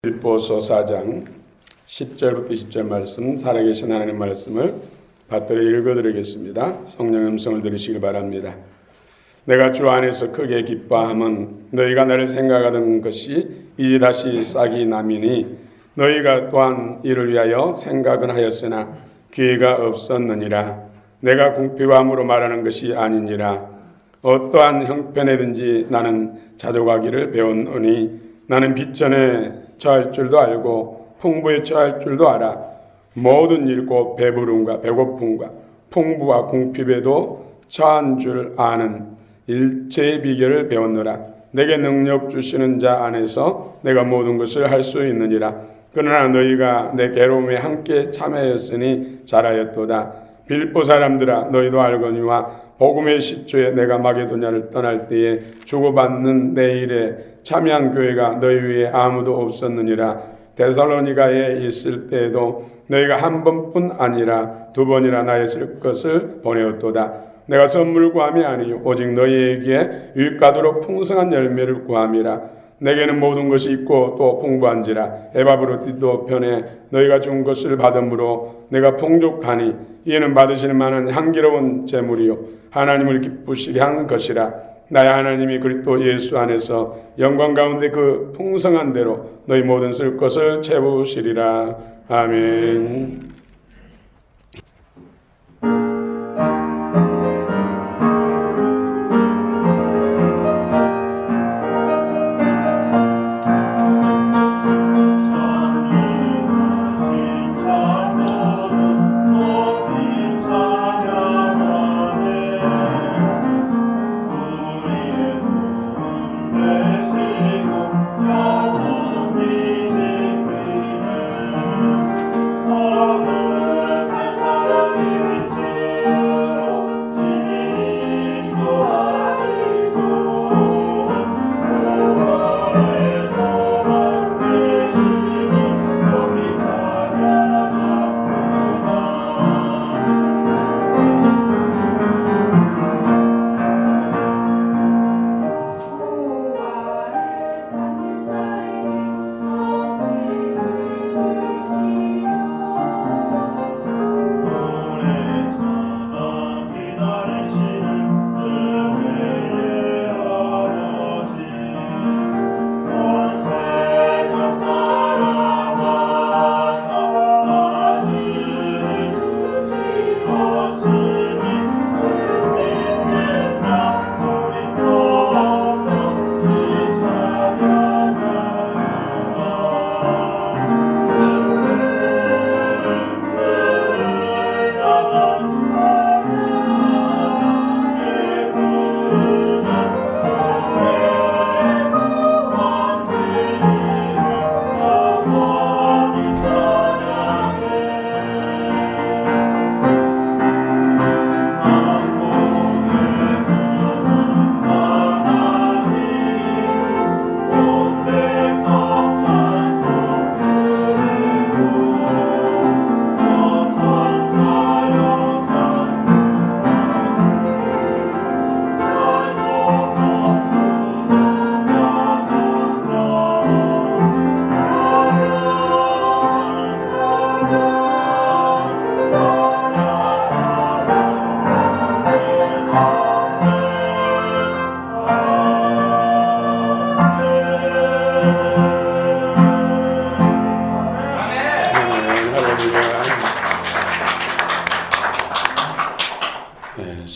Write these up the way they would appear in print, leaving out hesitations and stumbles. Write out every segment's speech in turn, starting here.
빌보서 4장 10절부터 20절 말씀, 살아계신 하나님 말씀을 받들어 읽어드리겠습니다. 성령 음성을 들으시길 바랍니다. 내가 주 안에서 크게 기뻐함은 너희가 나를 생각하던 것이 이제 다시 싹이 나미니 너희가 또한 이를 위하여 생각은 하였으나 기회가 없었느니라. 내가 궁핍함으로 말하는 것이 아니니라. 어떠한 형편에든지 나는 자족하기를 배웠노니 나는 빚전에 처할 줄도 알고 풍부에 처할 줄도 알아. 모든 일 곧 배부름과 배고픔과 풍부와 궁핍에도 처한 줄 아는 일체의 비결을 배웠노라. 내게 능력 주시는 자 안에서 내가 모든 것을 할 수 있느니라. 그러나 너희가 내 괴로움에 함께 참여하였으니 잘하였도다. 빌보 사람들아, 너희도 알거니와 복음의 시초에 내가 마게도냐를 떠날 때에 주고받는 내 일에 참여한 교회가 너희 위에 아무도 없었느니라. 데살로니가에 있을 때에도 너희가 한 번뿐 아니라 두 번이나 나의 쓸 것을 보내었도다. 내가 선물 구함이 아니요 오직 너희에게 유익하도록 풍성한 열매를 구함이라. 내게는 모든 것이 있고 또 풍부한지라. 에바브로디도 편에 너희가 준 것을 받음으로 내가 풍족하니 이에는 받으실 만한 향기로운 제물이요 하나님을 기쁘시게 한 것이라. 나의 하나님이 그리스도 예수 안에서 영광 가운데 그 풍성한 대로 너희 모든 쓸 것을 채우시리라. 아멘.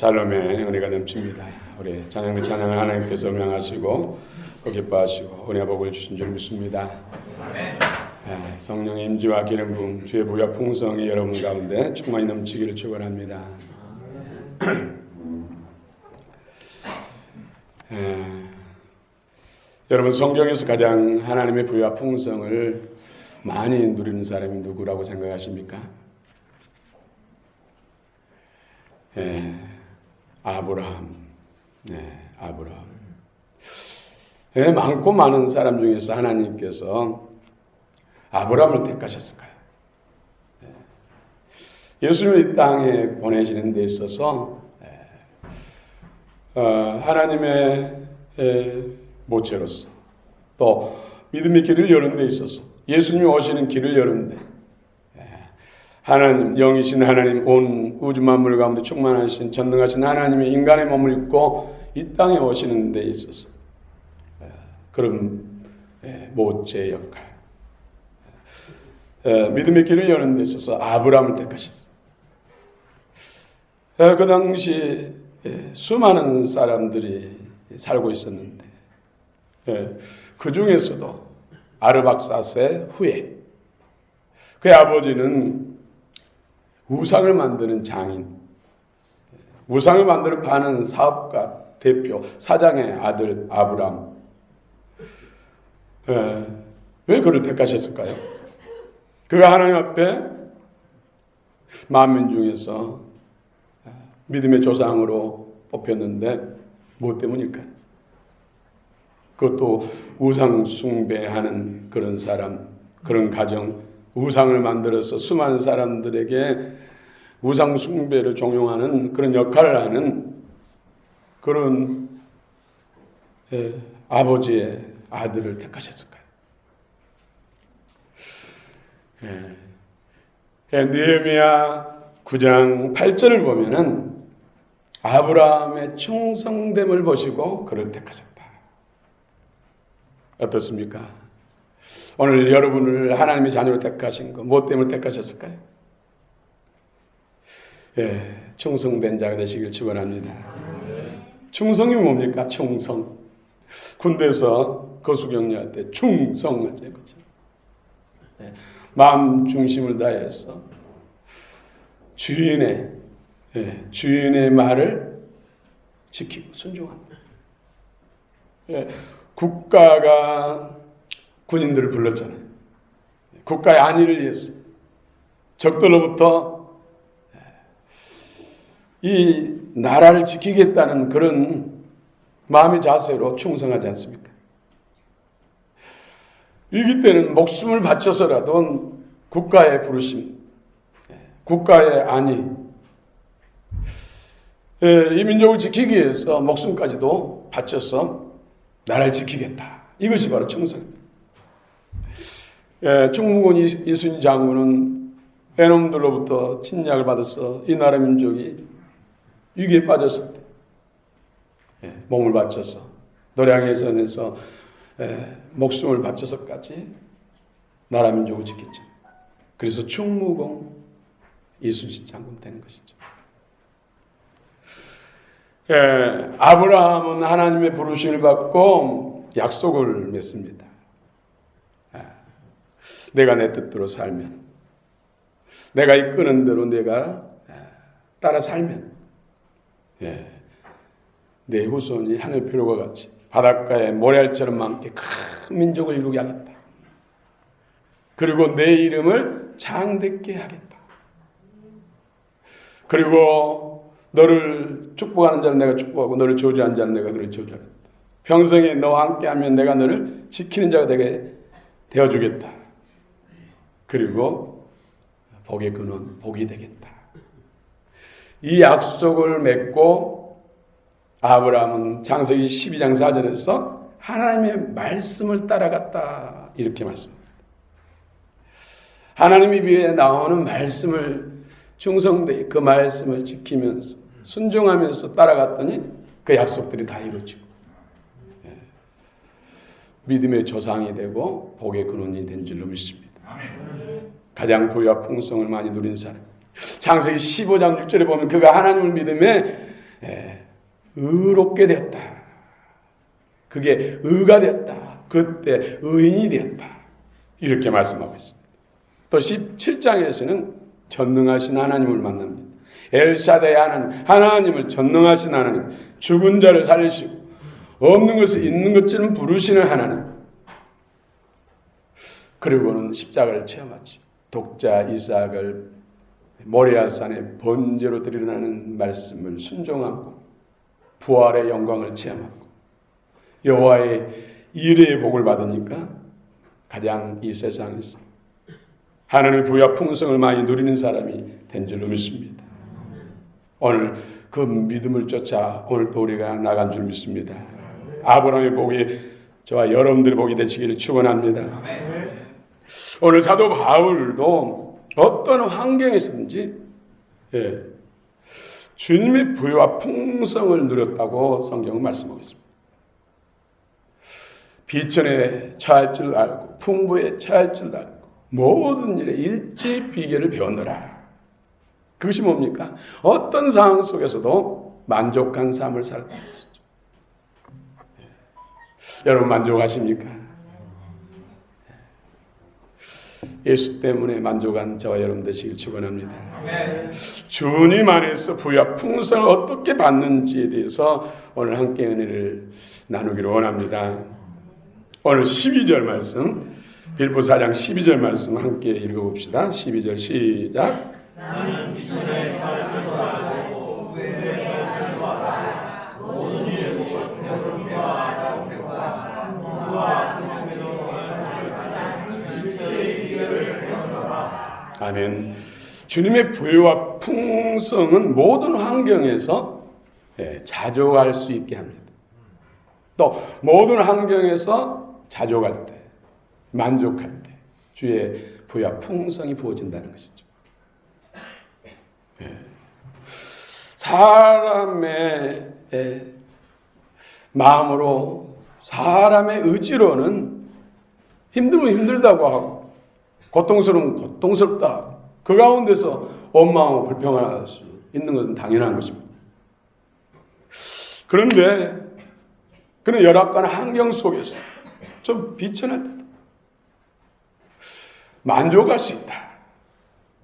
샬롬의 은혜가 넘칩니다. 우리 찬양의 찬양을 하나님께서 명하시고 또 기뻐하시고 은혜 복을 주신 줄 믿습니다. 성령의 임재와 기름 부음 주의 부여 풍성이 여러분 가운데 충만히 넘치기를 축원합니다. 여러분, 성경에서 가장 하나님의 부여와 풍성을 많이 누리는 사람이 누구라고 생각하십니까? 아브라함. 아브라함. 많고 많은 사람 중에서 하나님께서 아브라함을 택하셨을까요? 예수님을 이 땅에 보내시는 데 있어서 하나님의 모체로서 또 믿음의 길을 여는 데 있어서 예수님이 오시는 길을 여는데 하나님, 영이신 하나님, 온 우주 만물 가운데 충만하신 전능하신 하나님이 인간의 몸을 입고 이 땅에 오시는 데 있어서 그런 모체 역할, 믿음의 길을 여는 데 있어서 아브라함을 택하셨어요. 그 당시 수많은 사람들이 살고 있었는데 그 중에서도 아르박사세 후에 그의 아버지는 우상을 만드는 장인, 우상을 만들어 파는 사업가, 대표, 사장의 아들 아브람. 왜 그를 택하셨을까요? 그가 하나님 앞에 만민 중에서 믿음의 조상으로 뽑혔는데 무엇 때문일까요? 그것도 우상 숭배하는 그런 사람, 그런 가정, 우상을 만들어서 수많은 사람들에게 우상 숭배를 종용하는 그런 역할을 하는 그런 아버지의 아들을 택하셨을까요? 느헤미야 9장 8절을 보면은 아브라함의 충성됨을 보시고 그를 택하셨다. 어떻습니까? 오늘 여러분을 하나님의 자녀로 택하신 거, 무엇 때문에 택하셨을까요? 충성된 자가 되시길 축원합니다. 충성이 뭡니까? 충성. 군대에서 거수경례할 때 충성하죠, 그렇죠? 마음 중심을 다해서 주인의 말을 지키고 순종한다. 국가가 군인들을 불렀잖아요. 국가의 안위를 위해서 적들로부터 이 나라를 지키겠다는 그런 마음의 자세로 충성하지 않습니까? 위기 때는 목숨을 바쳐서라도 국가의 부르심, 국가의 안위, 이 민족을 지키기 위해서 목숨까지도 바쳐서 나라를 지키겠다. 이것이 바로 충성입니다. 충무군 이순신 장군은 애놈들로부터 침략을 받아서 이 나라 민족이 위기에 빠졌을 때 몸을 바쳐서 노량해전에서 목숨을 바쳐서까지 나라 민족을 지켰죠. 그래서 충무공 이순신 장군 되는 것이죠. 아브라함은 하나님의 부르심을 받고 약속을 맺습니다. 내가 내 뜻대로 살면, 내가 이끄는 대로 내가 따라 살면 내 후손이 하늘 별과 같이 바닷가에 모래알처럼 많게 큰 민족을 이루게 하겠다. 그리고 내 이름을 장대케 하겠다. 그리고 너를 축복하는 자는 내가 축복하고 너를 저주하는 자는 내가 그를 저주하겠다. 평생에 너와 함께하면 내가 너를 지키는 자가 되게 되어주겠다. 그리고 복의 근원, 복이 되겠다. 이 약속을 맺고 아브라함은 창세기 12장 4절에서 하나님의 말씀을 따라갔다. 이렇게 말씀합니다. 하나님 입에 나오는 말씀을 충성되이 그 말씀을 지키면서 순종하면서 따라갔더니 그 약속들이 다 이루어지고 믿음의 조상이 되고 복의 근원이 된 줄로 믿습니다. 가장 부유와 풍성을 많이 누린 사람. 창세기 15장 6절에 보면 그가 하나님을 믿음에 의롭게 되었다. 그게 의가 되었다. 그때 의인이 되었다. 이렇게 말씀하고 있습니다. 또 17장에서는 전능하신 하나님을 만납니다. 엘샤다의 하나님을 전능하신 하나님, 죽은 자를 살리시고 없는 것을 있는 것처럼 부르시는 하나님. 그리고는 십자가를 체험하죠. 독자 이삭을 모리아산의 번제로 드리라는 말씀을 순종하고 부활의 영광을 체험하고 여호와의 이레의 복을 받으니까 가장 이 세상에서 하나님의 부유와 풍성을 많이 누리는 사람이 된 줄로 믿습니다. 오늘 그 믿음을 쫓아 오늘도 우리가 나간 줄 믿습니다. 아브라함의 복이 저와 여러분들의 복이 되시기를 축원합니다. 오늘 사도 바울도 어떤 환경에서든지 주님의 부유와 풍성을 누렸다고 성경은 말씀하고 있습니다. 비천에 처할 줄 알고 풍부에 처할 줄 알고 모든 일에 일제의 비결을 배웠노라. 그것이 뭡니까? 어떤 상황 속에서도 만족한 삶을 살았다는 것이죠. 여러분 만족하십니까? 예수 때문에 만족한 저와 여러분 되시길 축원합니다. 주님 안에서 부유와 풍성을 어떻게 받는지에 대해서 오늘 함께 은혜를 나누기를 원합니다. 오늘 12절 말씀, 빌보 4장 12절 말씀 함께 읽어봅시다. 12절 시작. 나는 비전에 살을 좋아하고 외면에 살을 좋아하라. 모든 일을 배우를 배워하라고 배워라. 누구와 그놈에도 살을 일체의 비결을 배워라. 아멘. 주님의 부유와 풍성은 모든 환경에서 자족할 수 있게 합니다. 또 모든 환경에서 자족할 때, 만족할 때 주의 부유와 풍성이 부어진다는 것이죠. 사람의 마음으로, 사람의 의지로는 힘들면 힘들다고 하고 고통스러우면 고통스럽다 하고 그 가운데서 원망하고 불평할 수 있는 것은 당연한 것입니다. 그런데 그런 열악한 환경 속에서 좀 비천할 때도 만족할 수 있다.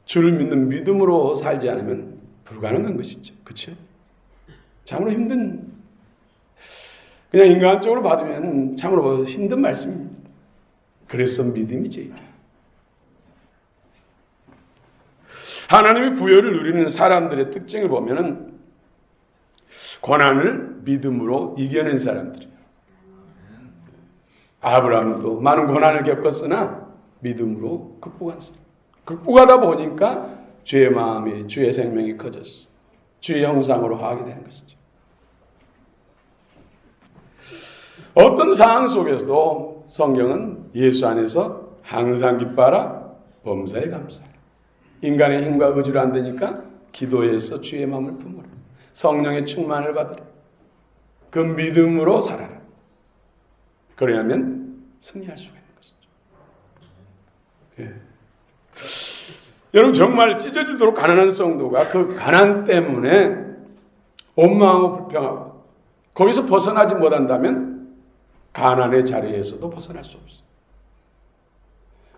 주를 믿는 믿음으로 살지 않으면 불가능한 것이죠. 그렇죠? 참으로 힘든, 그냥 인간적으로 받으면 참으로 힘든 말씀입니다. 그래서 믿음이죠. 이게. 하나님의 부여를 누리는 사람들의 특징을 보면은 고난을 믿음으로 이겨낸 사람들이에요. 아브라함도 많은 고난을 겪었으나 믿음으로 극복한 사람. 극복하다 보니까 주의 마음이, 주의 생명이 커졌어. 주의 형상으로 하게 되는 것이죠. 어떤 상황 속에서도 성경은 예수 안에서 항상 기뻐하라, 범사에 감사하라. 인간의 힘과 의지로 안 되니까 기도해서 주의 마음을 품으라. 성령의 충만을 받으라. 그 믿음으로 살아라. 그래야면 승리할 수가 있는 것이죠. 여러분 정말 찢어지도록 가난한 성도가 그 가난 때문에 원망하고 불평하고 거기서 벗어나지 못한다면 가난의 자리에서도 벗어날 수 없어요.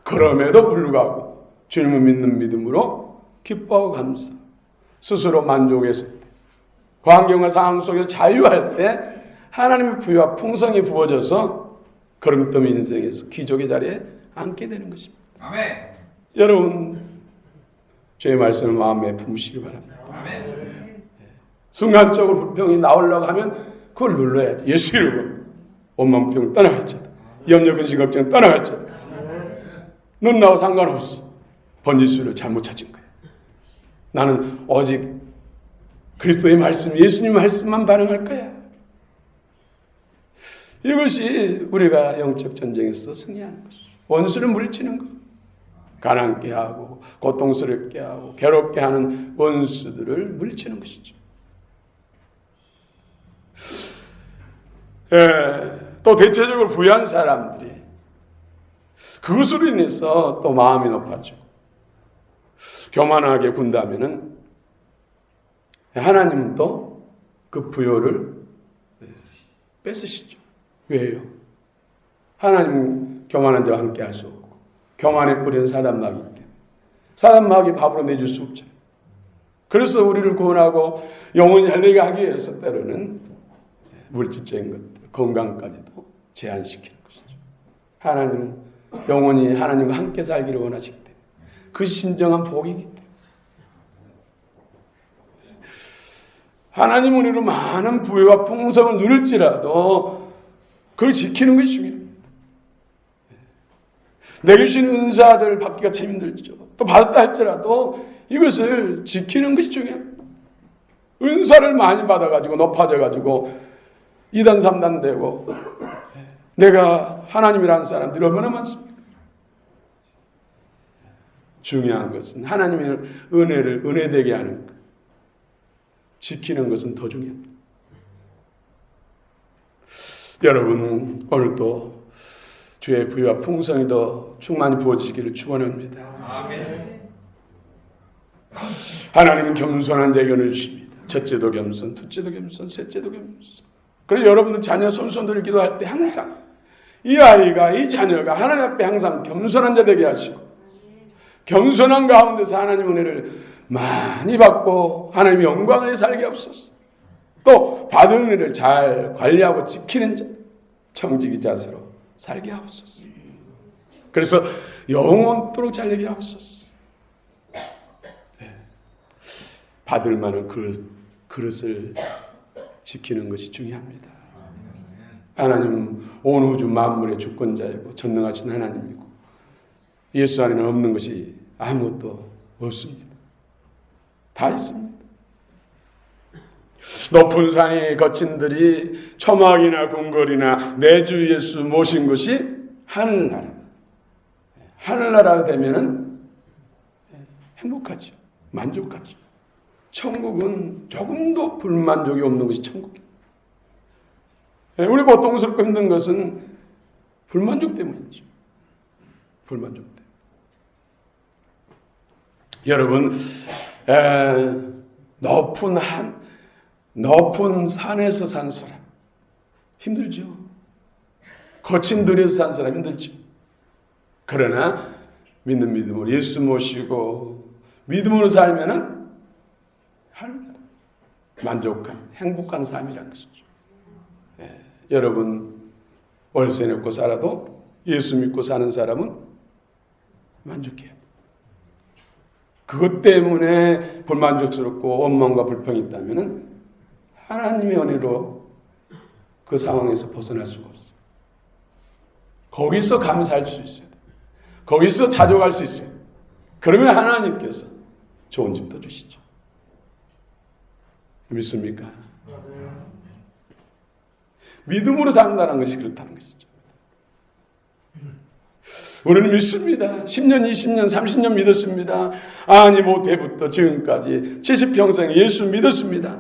그럼에도 불구하고 주님을 믿는 믿음으로 기뻐하고 감사, 스스로 만족했을 때, 환경과 상황 속에서 자유할 때 하나님의 부유와 풍성이 부어져서 걸음더미 인생에서 기적의 자리에 앉게 되는 것입니다. 아멘. 여러분 주의 말씀을 마음에 품으시기 바랍니다. 아멘. 순간적으로 불평이 나오려고 하면 그걸 눌러야지. 예수 이름으로 원망불평 떠나갈지어다. 염려 근심 걱정 떠나갈지어다. 넌 나와 상관없어. 번지수를 잘못 찾은 거야. 나는 오직 그리스도의 말씀, 예수님 말씀만 반응할 거야. 이것이 우리가 영적 전쟁에서 승리하는 것이죠. 원수를 물리치는 것. 가난케 하고 고통스럽게 하고 괴롭게 하는 원수들을 물리치는 것이죠. 또 대체적으로 부유한 사람들이 그것으로 인해서 또 마음이 높아지고 교만하게 군다면은 하나님은 또 그 부요를 뺏으시죠. 왜요? 하나님 교만한 자와 함께 할 수 없고 교만의 뿌리는 사단마귀이기 때문에 사단마귀 밥으로 내줄 수 없잖아요. 그래서 우리를 구원하고 영원히 살게 하기 위해서 때로는 물질적인 것들, 건강까지도 제한시키는 것이죠. 하나님은 영원히 하나님과 함께 살기를 원하시기 때문에 그 신정한 복이기 때문에 하나님 은혜로 많은 부유와 풍성을 누릴지라도 그걸 지키는 것이 중요합니다. 내게 주신 은사들을 받기가 참 힘들죠. 또 받았다 할지라도 이것을 지키는 것이 중요합니다. 은사를 많이 받아가지고 높아져가지고 2단 3단 되고 내가 하나님이라는 사람들이 얼마나 많습니까? 중요한 것은 하나님의 은혜를 은혜되게 하는 것, 지키는 것은 더 중요합니다. 여러분 오늘도 주의 부유와 풍성이 더 충만히 부어지기를 축원합니다. 아멘. 하나님은 겸손한 자에게 은혜를 주십니다. 첫째도 겸손, 둘째도 겸손, 셋째도 겸손. 그래서 여러분들 자녀 손손들을 기도할 때 항상 이 아이가, 이 자녀가 하나님 앞에 항상 겸손한 자 되게 하시고 겸손한 가운데서 하나님 은혜를 많이 받고 하나님의 영광을 살게 하옵소서. 또 받은 은혜를 잘 관리하고 지키는 자, 청지기 자세로 살게 하옵소서. 그래서 영원토록 잘 되게 하옵소서. 네. 받을 만한 그릇을 지키는 것이 중요합니다. 하나님은 온 우주 만물의 주권자이고 전능하신 하나님이고 예수 안에는 없는 것이 아무것도 없습니다. 다 있습니다. 높은 산이 거친 들이 초막이나 궁궐이나 내 주 예수 모신 것이 하늘나라. 하늘나라가 되면은 행복하죠. 만족하죠. 천국은 조금도 불만족이 없는 것이 천국이에요. 우리 고통스럽고 힘든 것은 불만족 때문이죠. 불만족 때문에. 여러분, 높은 산에서 산 사람 힘들죠. 거친 들에서 산 사람 힘들죠. 그러나 믿는 믿음으로 예수 모시고 믿음으로 살면은 만족한 행복한 삶이라는 것이죠. 여러분 월세 내고 살아도 예수 믿고 사는 사람은 만족해요. 그것 때문에 불만족스럽고 원망과 불평이 있다면 하나님의 은혜로 그 상황에서 벗어날 수가 없어요. 거기서 감사할 수 있어요. 거기서 자족할 수 있어요. 그러면 하나님께서 좋은 집도 주시죠. 믿습니까? 믿음으로 산다는 것이 그렇다는 것이죠. 우리는 믿습니다. 10년, 20년, 30년 믿었습니다. 아니 모태부터 지금까지 70평생 예수 믿었습니다.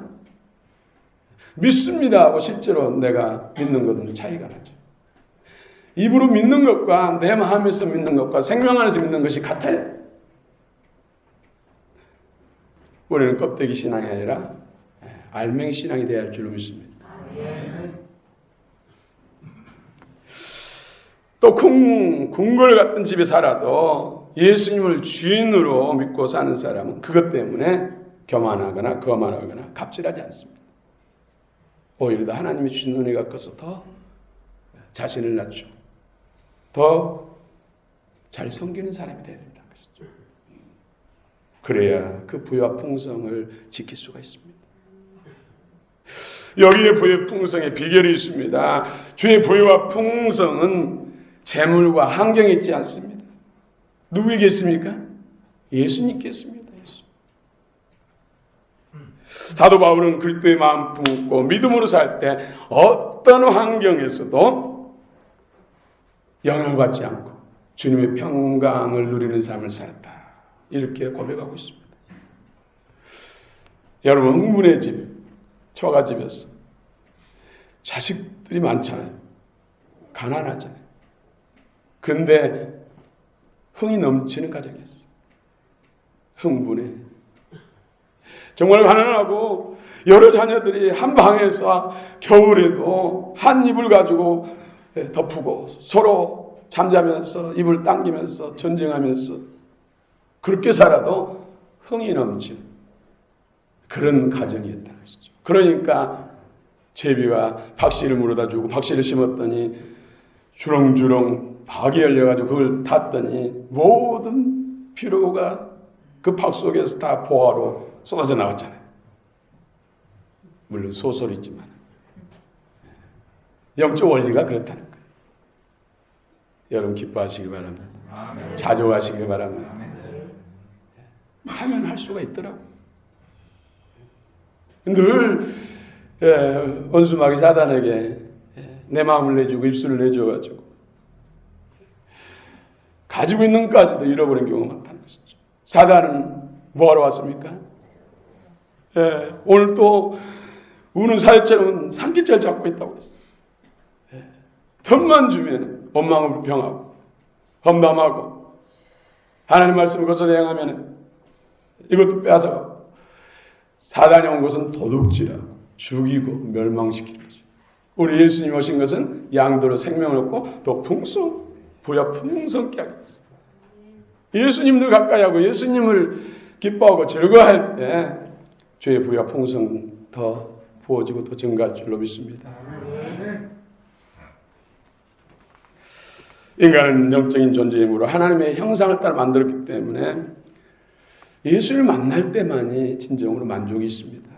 믿습니다 하고 실제로 내가 믿는 것은 차이가 나죠. 입으로 믿는 것과 내 마음에서 믿는 것과 생명 안에서 믿는 것이 같아요. 우리는 껍데기 신앙이 아니라 알맹이 신앙이 되어야 할 줄로 믿습니다. 또 궁궐 같은 집에 살아도 예수님을 주인으로 믿고 사는 사람은 그것 때문에 교만하거나 거만하거나 갑질하지 않습니다. 오히려 더 하나님이 주신 은혜가 커서 더 자신을 낮추고 더 잘 섬기는 사람이 되어야 된다는 것이죠. 그래야 그 부유와 풍성을 지킬 수가 있습니다. 여기에 부유와 풍성의 비결이 있습니다. 주의 부유와 풍성은 재물과 환경에 있지 않습니다. 누구에게 있습니까? 예수님께 있습니다. 예수. 사도 바울은 그리스도의 마음 품고 믿음으로 살 때 어떤 환경에서도 영향을 받지 않고 주님의 평강을 누리는 삶을 살았다. 이렇게 고백하고 있습니다. 여러분 흥분의 집, 처가집에서 자식들이 많잖아요. 가난하잖아요. 그런데 흥이 넘치는 가정이었어요. 흥분해. 정말 가난하고 여러 자녀들이 한 방에서 겨울에도 한 이불 가지고 덮고 서로 잠자면서 이불 당기면서 전쟁하면서 그렇게 살아도 흥이 넘치는 그런 가정이었다는 것이죠. 그러니까 제비가 박씨를 물어다 주고 박씨를 심었더니 주렁주렁 박이 열려가지고 그걸 탔더니 모든 피로가 그 박 속에서 다 보화로 쏟아져 나왔잖아요. 물론 소설이지만 영적 원리가 그렇다는 거예요. 여러분 기뻐하시기 바랍니다. 아멘. 자족하시기 바랍니다. 아멘. 하면 할 수가 있더라고요. 늘 원수마귀 사단에게 내 마음을 내주고 입술을 내줘가지고 가지고 있는 것까지도 잃어버린 경우가 많다는 것이죠. 사단은 뭐하러 왔습니까? 예, 오늘 또 우는 사회처럼 산기죄를 잡고 있다고 했어요. 예, 틈만 주면 원망을 불평하고 험담하고 하나님 말씀을 거슬러 행하면 이것도 빼앗아가고 사단이 온 것은 도둑질하고 죽이고 멸망시키는 거죠. 우리 예수님 오신 것은 양도로 생명을 얻고 또 부야 풍성케 하기 위해서. 예수님을 가까이 하고 예수님을 기뻐하고 즐거워할 때 주의 부야 풍성 더 부어지고 더 증가할 줄로 믿습니다. 인간은 영적인 존재이므로 하나님의 형상을 따라 만들었기 때문에 예수를 만날 때만이 진정으로 만족이 있습니다.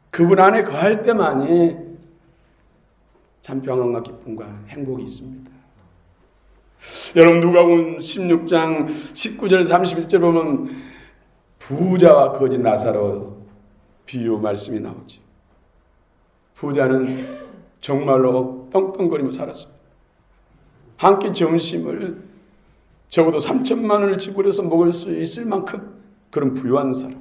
그분 안에 거할 때만이 참 평안과 기쁨과 행복이 있습니다. 여러분 누가복음 16장 19절 31절 보면 부자와 거지 나사로 비유 말씀이 나오죠. 부자는 정말로 떵떵거리며 살았습니다. 한 끼 점심을 적어도 3천만 원을 지불해서 먹을 수 있을 만큼 그런 부유한 사람.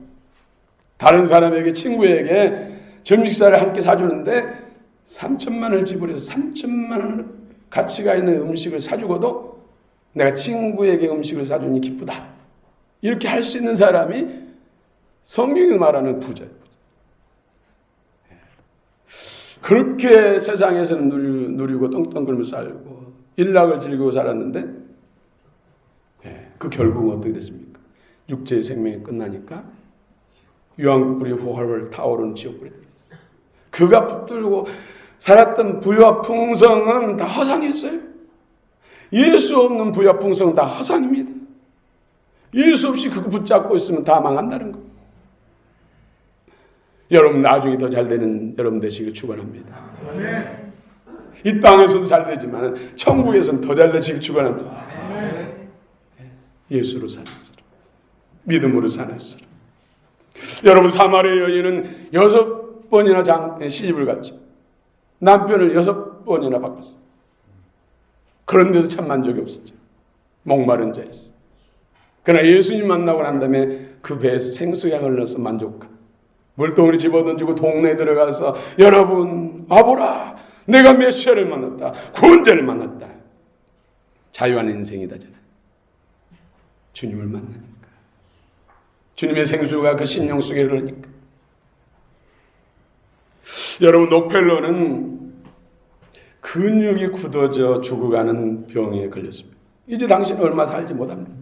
다른 사람에게 친구에게 점심식사를 함께 사주는데 3천만 원을 지불해서 3천만 원 가치가 있는 음식을 사주고도 내가 친구에게 음식을 사주니 기쁘다. 이렇게 할 수 있는 사람이 성경이 말하는 부자예요. 그렇게 세상에서는 누리고 떵떵거리며 살고 일락을 즐기고 살았는데 그 결국은 어떻게 됐습니까? 육체의 생명이 끝나니까 유황불이 활활 타오르는 지옥불이 됐어요. 그가 붙들고 살았던 부와 풍성은 다 허상이었어요. 예수 없는 부와 풍성은 다 허상입니다. 예수 없이 그거 붙잡고 있으면 다 망한다는 거예요. 여러분 나중에 더 잘 되는 여러분 되시길 축원합니다. 이 땅에서도 잘 되지만 천국에서는 더 잘 되시길 축원합니다. 예수로 사는 사람, 믿음으로 사는 사람. 여러분 사마리아 여인은 6번이나 시집을 갔죠. 남편을 6번이나 바꿨어요. 그런데도 참 만족이 없었죠. 목마른 자였어요. 그러나 예수님 만나고 난 다음에 그 배에서 생수가 흘러서 만족감. 물동이를 집어던지고 동네에 들어가서 여러분 와보라. 내가 메시아를 만났다. 구원자를 만났다. 자유한 인생이다잖아요. 주님을 만나니까. 주님의 생수가 그 심령 속에 흐르니까. 여러분 노펠러는 근육이 굳어져 죽어가는 병에 걸렸습니다. 이제 당신은 얼마 살지 못합니다.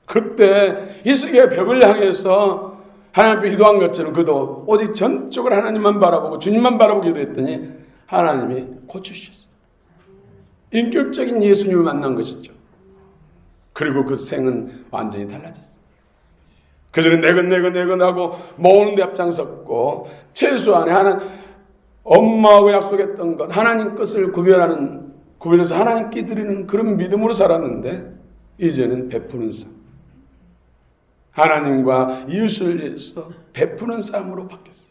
그때 이스기야의 벽을 향해서 하나님 앞에 기도한 것처럼 그도 오직 전적으로 하나님만 바라보고 주님만 바라보고 기도했더니 하나님이 고치셨어요. 인격적인 예수님을 만난 것이죠. 그리고 그 생은 완전히 달라졌어요. 그전에 내건하고 모으는 데 앞장섰고 최소한에 엄마하고 약속했던 것 하나님 것을 구별해서 하나님께 드리는 그런 믿음으로 살았는데 이제는 베푸는 삶. 하나님과 이웃을 위해서 베푸는 삶으로 바뀌었어요.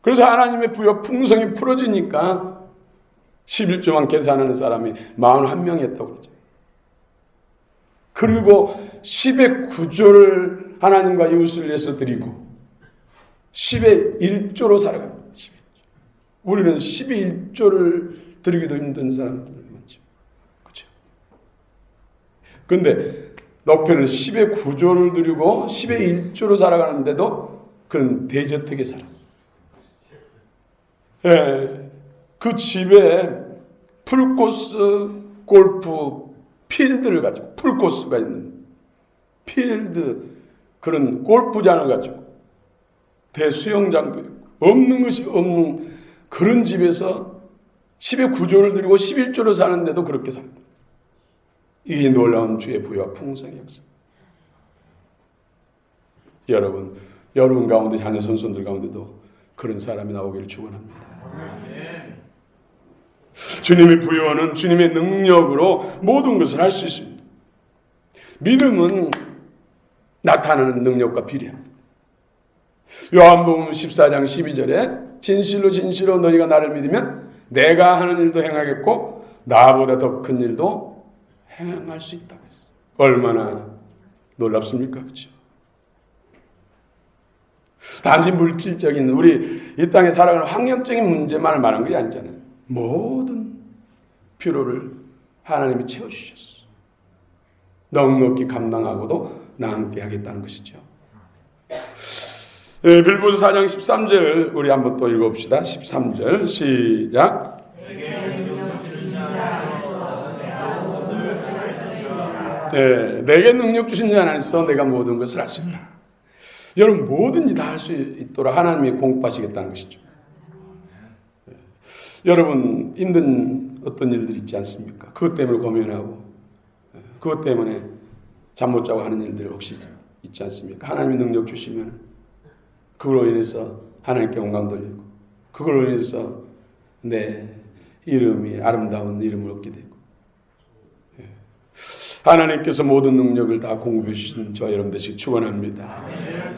그래서 하나님의 부여 풍성이 풀어지니까 11조만 계산하는 사람이 41명이었다고 그러죠. 그리고 10의 9조를 하나님과 이웃을 위해서 드리고 10의 1조로 살아갑니다. 11조. 우리는 10의 1조를 드리기도 힘든 사람들 많죠. 그렇죠? 그런데 너편은 10의 9조를 드리고 10의 1조로 살아가는데도 그는 대저택에 살았어요. 예, 그 집에 풀코스 골프 필드를 가지고 풀코스가 있는 필드 그런 골프장을 가지고 대수영장도 있고 없는 것이 없는 그런 집에서 10의 9조를 드리고 11조를 사는데도 그렇게 삽니다. 이 놀라운 주의 부여와 풍성의 역사. 여러분 가운데 자녀 손손들 가운데도 그런 사람이 나오기를 축원합니다. 주님의 부여는 주님의 능력으로 모든 것을 할 수 있습니다. 믿음은 나타나는 능력과 비례합니다. 요한복음 14장 12절에 진실로 너희가 나를 믿으면 내가 하는 일도 행하겠고 나보다 더 큰 일도 행할 수 있다고 했어요. 얼마나 놀랍습니까? 그렇죠? 단지 물질적인 우리 이 땅에 살아가는 환경적인 문제만을 말한 게 아니잖아요. 모든 필요를 하나님이 채워주셨어. 넉넉히 감당하고도 나 함께 하겠다는 것이죠. 빌보서 4장 13절 우리 한번 또 읽어봅시다. 13절 시작. 내게 능력 주신 자 안에서 내가 모든 것을 할 수 있다. 여러분 뭐든지 다 할 수 있도록 하나님이 공급하시겠다는 것이죠. 여러분 힘든 어떤 일들 있지 않습니까? 그것 때문에 고민하고 그것 때문에 잠 못 자고 하는 일들 혹시 있지 않습니까? 하나님이 능력 주시면 그걸로 인해서 하나님께 영광 돌리고 그걸로 인해서 내 이름이 아름다운 이름을 얻게 되고 하나님께서 모든 능력을 다 공급해 주신 저 여러분 되시길 축원합니다.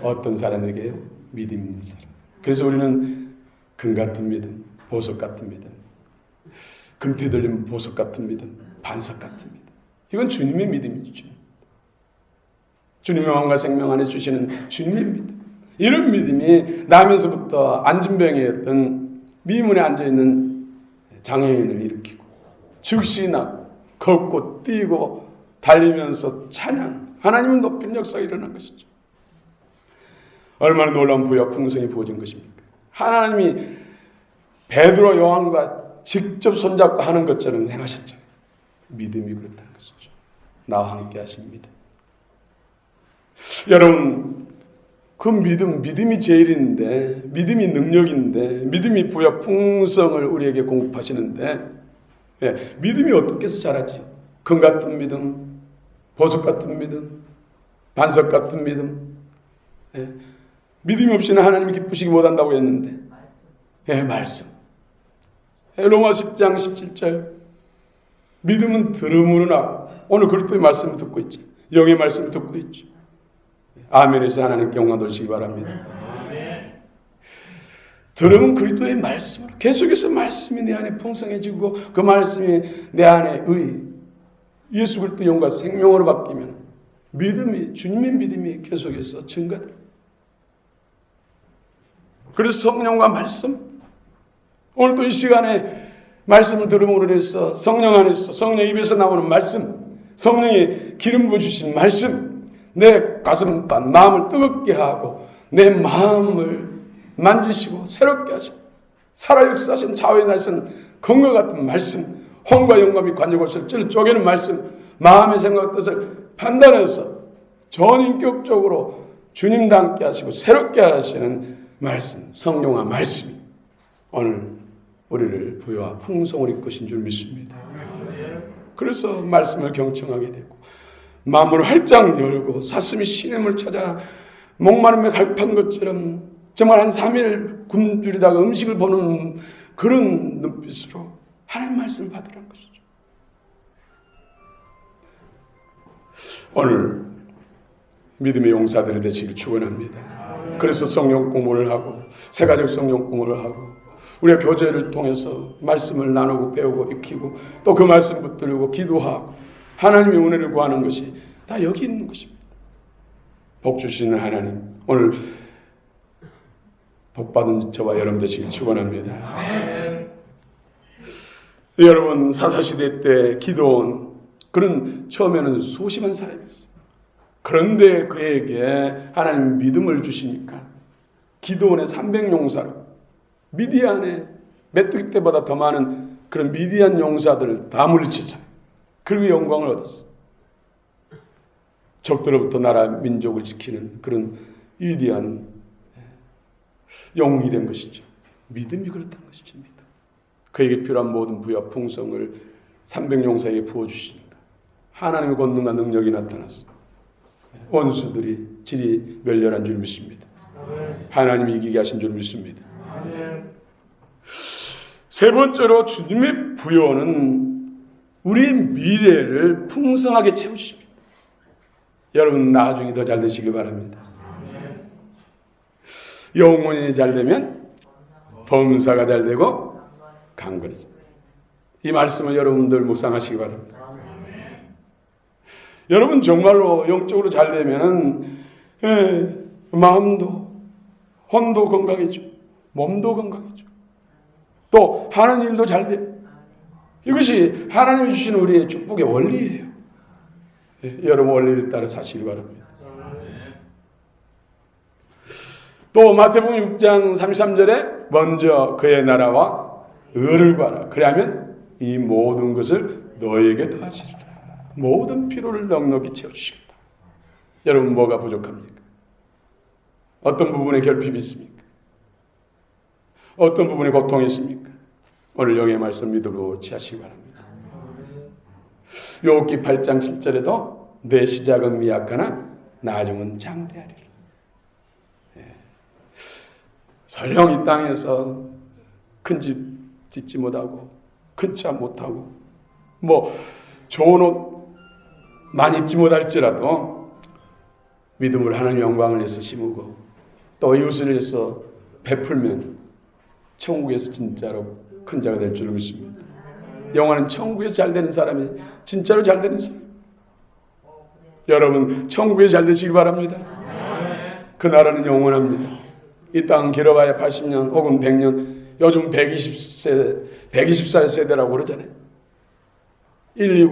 어떤 사람에게요? 믿음 있는 사람. 그래서 우리는 금 같은 믿음, 보석 같은 믿음, 금태 들린 보석 같은 믿음, 반석 같은 믿음. 이건 주님의 믿음이죠. 주님의 마음과 생명 안에 주시는 주님의 믿음. 이런 믿음이 나면서부터 안진병이었던 미문에 앉아있는 장애인을 일으키고 즉시 나고 걷고 뛰고 달리면서 찬양 하나님을 높이는 역사가 일어난 것이죠. 얼마나 놀라운 부와 풍성이 부어진 것입니까? 하나님이 베드로 요한과 직접 손잡고 하는 것처럼 행하셨죠. 믿음이 그렇다는 것이죠. 나와 함께 하신 믿음. 여러분 그 믿음이 제일인데 믿음이 능력인데 믿음이 부와 풍성을 우리에게 공급하시는데 믿음이 어떻게 해서 자라지? 금 같은 믿음, 보석 같은 믿음, 반석 같은 믿음. 믿음이 없이는 하나님이 기쁘시기 못한다고 했는데 말씀. 로마 10장 17절 믿음은 들음으로 나고 오늘 그리스도의 말씀을 듣고 있지. 영의 말씀을 듣고 있지. 아멘에서 하나님께 영광 돌리시기 바랍니다. 들으면 그리스도의 말씀으로 계속해서 말씀이 내 안에 풍성해지고 그 말씀이 내 안에 예수 그리스도 영과 생명으로 바뀌면 믿음이 주님의 믿음이 계속해서 증가돼. 그래서 성령과 말씀 오늘도 이 시간에 말씀을 들음으로 해서 성령 안에서 성령 입에서 나오는 말씀 성령이 기름 부어주신 말씀 내 가슴반 마음을 뜨겁게 하고 내 마음을 만지시고 새롭게 하시고 살아 역사하신 자유의 날선 검과 같은 말씀 혼과 영감이 관여골을 찔러 쪼개는 말씀 마음의 생각 뜻을 판단해서 전인격적으로 주님과 함께 하시고 새롭게 하시는 말씀 성령과 말씀이 오늘 우리를 부여와 풍성을 이끄신 줄 믿습니다. 그래서 말씀을 경청하게 되고 마음을 활짝 열고 사슴이 시냇물 찾아 목마름에 갈판 것처럼 정말 한 3일 굶주리다가 음식을 보는 그런 눈빛으로 하나님 말씀을 받으라는 것이죠. 오늘 믿음의 용사들이 되시길 축원합니다. 그래서 성령 공부를 하고 세가족 성령 공부를 하고 우리가 교제를 통해서 말씀을 나누고 배우고 익히고 또 그 말씀 붙들고 기도하고 하나님의 은혜를 구하는 것이 다 여기 있는 것입니다. 복 주시는 하나님 오늘 복받은 저와 여러분 되시길 축원합니다. 여러분 사사시대 때 기도원 그런 처음에는 소심한 사람이었어요. 그런데 그에게 하나님 믿음을 주시니까 기도원의 300용사로 미디안의 메뚜기 때보다 더 많은 그런 미디안 용사들을 다 물리치자. 그리고 영광을 얻었어. 적들로부터 나라 민족을 지키는 그런 위대한 영웅이 된 것이죠. 믿음이 그렇다는 것이죠. 믿음. 그에게 필요한 모든 부와 풍성을 300용사에게 부어주시니까 하나님의 권능과 능력이 나타났어. 원수들이 질이 멸렬한 줄 믿습니다. 하나님이 이기게 하신 줄 믿습니다. 세 번째로 주님의 부여는 우리의 미래를 풍성하게 채우십니다. 여러분 나중에 더 잘 되시길 바랍니다. 영혼이 잘 되면 범사가 잘 되고 강건해집니다. 이 말씀을 여러분들 묵상하시기 바랍니다. 여러분 정말로 영적으로 잘 되면은 마음도 혼도 건강해져, 몸도 건강해져, 또 하는 일도 잘 돼. 이것이 하나님이 주시는 우리의 축복의 원리예요. 여러분 원리를 따라 사시기 바랍니다. 또 마태복음 6장 33절에 먼저 그의 나라와 의를 구하라. 그리하면 이 모든 것을 너에게 더하시리라. 모든 필요를 넉넉히 채워주시겠다. 여러분 뭐가 부족합니까? 어떤 부분에 결핍이 있습니까? 어떤 부분에 고통이 있습니까? 오늘 영의 말씀 믿음으로 취하시기 바랍니다. 욥기 8장 7절에도 내 시작은 미약하나 나중은 장대하리라. 설령 이 땅에서 큰 집 짓지 못하고 큰 차 못하고 뭐 좋은 옷 많이 입지 못할지라도 믿음을 하나님 영광을 위해서 심고 또 이웃을 위해서 베풀면 천국에서 진짜로 큰 자가 될 줄 믿습니다. 영화는 천국에서 잘 되는 사람이 진짜로 잘 되는 사람. 여러분 천국에서 잘 되시기 바랍니다. 그 나라는 영원합니다. 이 땅 길어봐야 80년 혹은 100년, 요즘 120살 세대라고 그러잖아요. 120,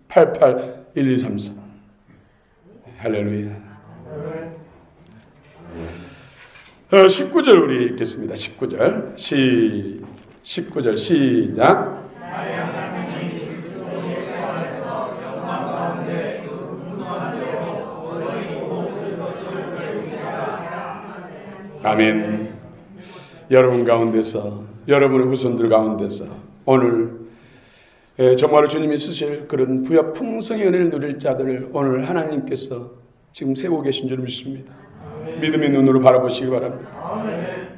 88, 1234. 할렐루야. 19절 우리 읽겠습니다. 19절 19절 시작. 아멘. 여러분 가운데서, 여러분의 후손들 가운데서 오늘 정말로 주님이 쓰실 그런 부와 풍성의 은혜를 누릴 자들을 오늘 하나님께서 지금 세우고 계신 줄 믿습니다. 아멘. 믿음의 눈으로 바라보시기 바랍니다. 아멘.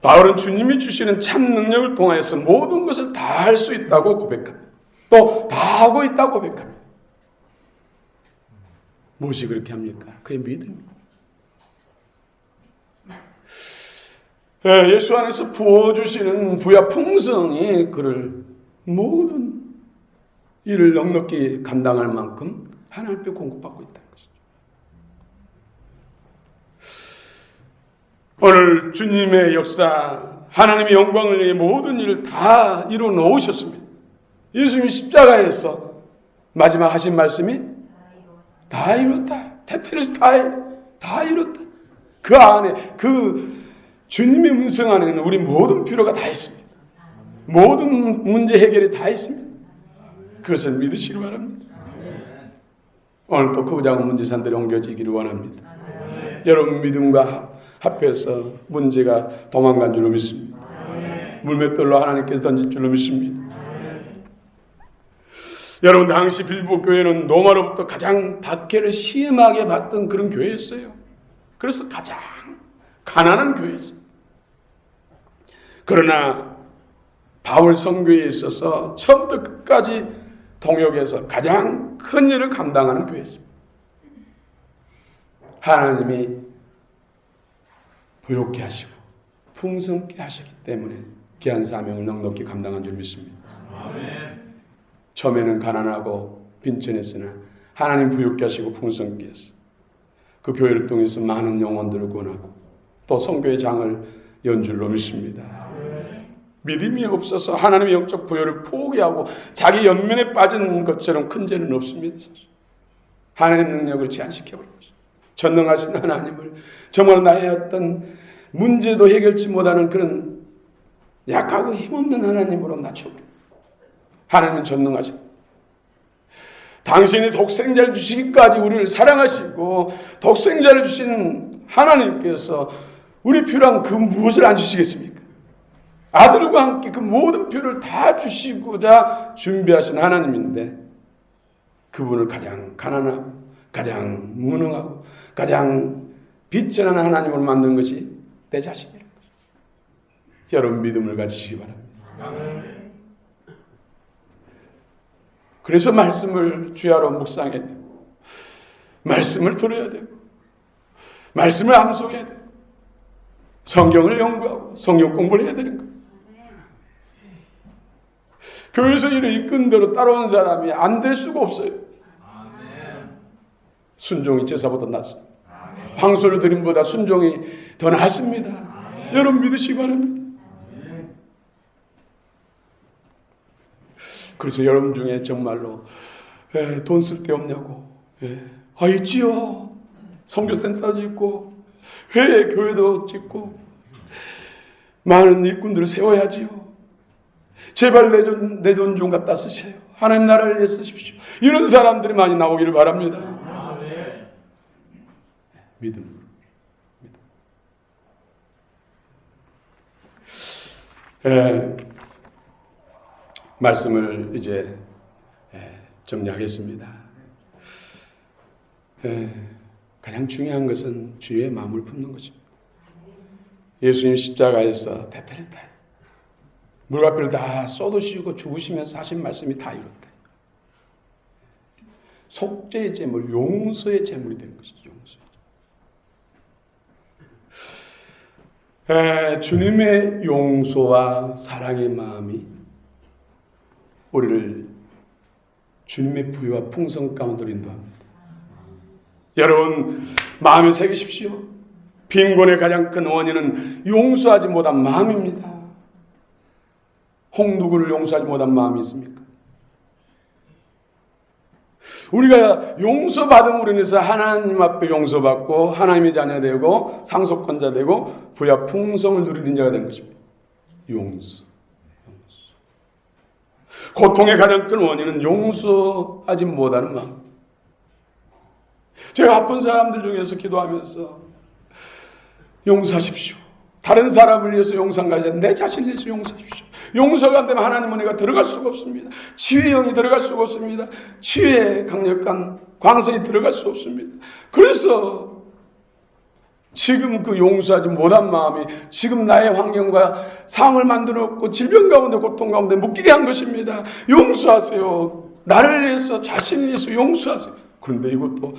바울은 주님이 주시는 참 능력을 통하여서 모든 것을 다 할 수 있다고 고백합니다. 또 다 하고 있다고 고백합니다. 무엇이 그렇게 합니까? 그의 믿음입니다. 예수 안에서 부어주시는 부와 풍성이 그를 모든 일을 넉넉히 감당할 만큼 하나님께 공급받고 있다는 것이죠. 오늘 주님의 역사, 하나님의 영광을 위해 모든 일을 다 이루어 놓으셨습니다. 예수님이 십자가에서 마지막 하신 말씀이 다 이뤘다. 테테레스 다 이뤘다. 그 안에 그 주님의 음성 안에는 우리 모든 필요가 다 있습니다. 모든 문제 해결이 다 있습니다. 그것을 믿으시기 바랍니다. 오늘 또 그 작은 문제 산들이 옮겨지기를 원합니다. 여러분 믿음과 합해서 문제가 도망간 줄로 믿습니다. 물맷돌로 하나님께서 던질 줄로 믿습니다. 여러분 당시 빌보 교회는 로마로부터 가장 박해를 심하게 받던 그런 교회였어요. 그래서 가장 가난한 교회였어요. 그러나 바울 선교에 있어서 처음부터 끝까지 동역에서 가장 큰 일을 감당하는 교회였습니다. 하나님이 부욕케 하시고 풍성케 하시기 때문에 귀한 사명을 넉넉히 감당한 줄 믿습니다. 아멘. 처음에는 가난하고 빈천했으나 하나님 부욕케 하시고 풍성케 해서 그 교회를 통해서 많은 영혼들을 구원하고 또 선교의 장을 연 줄로 믿습니다. 믿음이 없어서 하나님의 영적 부여를 포기하고 자기 연면에 빠진 것처럼 큰 죄는 없습니다. 하나님의 능력을 제한시켜버린 것이죠. 전능하신 하나님을 정말 나의 어떤 문제도 해결치 못하는 그런 약하고 힘없는 하나님으로 낮춰버립니다. 하나님은 전능하신, 당신이 독생자를 주시기까지 우리를 사랑하시고 독생자를 주신 하나님께서 우리 필요한 그 무엇을 안 주시겠습니까? 아들과 함께 그 모든 필요를 다 주시고자 준비하신 하나님인데 그분을 가장 가난하고 가장 무능하고 가장 비천한 하나님으로 만든 것이 내 자신이라는 거죠. 여러분 믿음을 가지시기 바랍니다. 그래서 말씀을 주야로 묵상해야 되고 말씀을 들어야 되고 말씀을 암송해야 되고 성경을 연구하고 성경 공부를 해야 되는 거예요. 교회에서 이를 이끈 대로 따라온 사람이 안 될 수가 없어요. 순종이 제사보다 낫습니다. 황소를 드림보다 순종이 더 낫습니다. 여러분 믿으시기 바랍니다. 그래서 여러분 중에 정말로 돈 쓸 데 없냐고, 있지요. 선교센터도 있고 회에 교회도 짓고 많은 일꾼들을 세워야지요. 제발 내 돈 좀 갖다 쓰세요. 하나님 나라를 위해 쓰십시오. 이런 사람들이 많이 나오기를 바랍니다. 믿음으로. 말씀을 이제 정리하겠습니다. 가장 중요한 것은 주의 마음을 품는 것입니다. 예수님 십자가에서 테텔레스타이 물과비를 다 쏟으시고 죽으시면서 하신 말씀이 다 이뤘다. 속죄의 제물, 용서의 제물이 되는 것이죠. 주님의 용서와 사랑의 마음이 우리를 주님의 부유와 풍성 가운데로 인도합니다. 여러분 마음에 새기십시오. 빈곤의 가장 큰 원인은 용서하지 못한 마음입니다. 홍두구를 용서하지 못한 마음이 있습니까? 우리가 용서받음으로 인해서 하나님 앞에 용서받고 하나님의 자녀 되고 상속권자 되고 부와 풍성을 누리는 자가 된 것입니다. 용서. 고통의 가장 큰 원인은 용서하지 못하는 마음. 제가 아픈 사람들 중에서 기도하면서 용서하십시오. 다른 사람을 위해서 용서하지 않고 내 자신을 위해서 용서하십시오. 용서가 안 되면 하나님 은혜가 들어갈 수가 없습니다. 치유의 영이 들어갈 수가 없습니다. 치유의 강력한 광선이 들어갈 수 없습니다. 그래서 지금 그 용서하지 못한 마음이 지금 나의 환경과 상황을 만들었고 질병 가운데 고통 가운데 묶이게 한 것입니다. 용서하세요. 나를 위해서 자신을 위해서 용서하세요. 그런데 이것도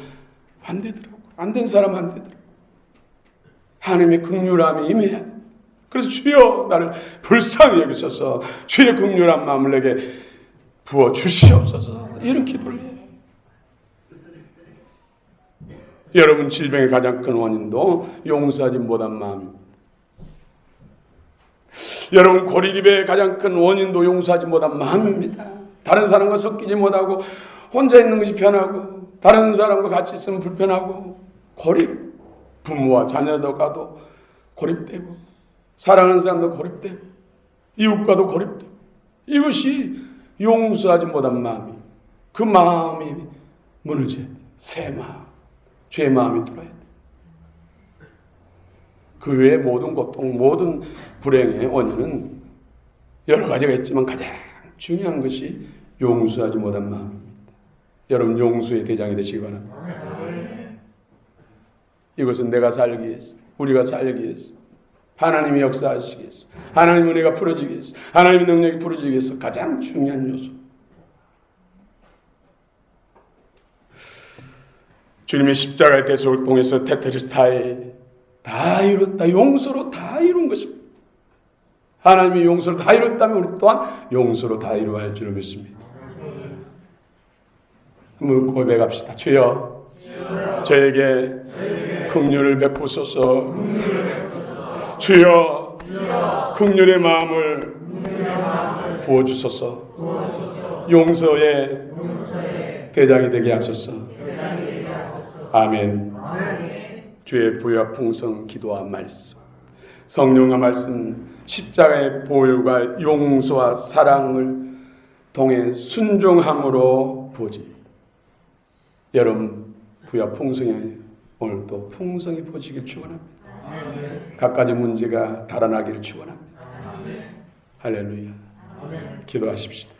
안 되더라고요. 안 된 사람 안 되더라고요. 하나님의 긍휼함이 임해야 돼. 그래서 주여 나를 불쌍히 여기소서 주의 긍휼한 마음을 내게 부어 주시옵소서 이런 기도를 해요. 여러분 질병의 가장 큰 원인도 용서하지 못한 마음입니다. 여러분 고리기배의 가장 큰 원인도 용서하지 못한 마음입니다. 다른 사람과 섞이지 못하고 혼자 있는 것이 편하고 다른 사람과 같이 있으면 불편하고 고립. 부모와 자녀들과도 고립되고 사랑하는 사람도 고립되고 이웃과도 고립되고 이것이 용서하지 못한 마음이 그 마음이 무너져야 돼. 새 마음, 죄의 마음이 들어야 돼. 그 외의 모든 고통, 모든 불행의 원인은 여러 가지가 있지만 가장 중요한 것이 용서하지 못한 마음입니다. 여러분 용서의 대장이 되시기 바랍니다. 이것은 내가 살기 위해서, 우리가 살기 위해서, 하나님이 역사하시기 위해서, 하나님의 은혜가 풀어지기 위해서, 하나님의 능력이 풀어지기 위해서 가장 중요한 요소. 주님의 십자가의 대속을 통해서 테텔레스타이 다 이뤘다. 용서로 다 이룬 것입니다. 하나님이 용서로 다 이뤘다면 우리 또한 용서로 다 이루어야 할 줄을 믿습니다. 한번 고백합시다. 주여, 저에게 긍휼을 베푸소서. 주여, 긍휼의 마음을 부어주소서. 용서의 대장이 되게 하소서. 아멘. 주의 부유와 풍성 기도와 말씀, 성령의 말씀, 십자가의 보혈과 용서와 사랑을 통해 순종함으로 부어지. 여러분 부유와 풍성의 오늘도 풍성히 부어지길 축원합니다. 갖가지 문제가 달아나기를 축원합니다. 할렐루야. 기도하십시다.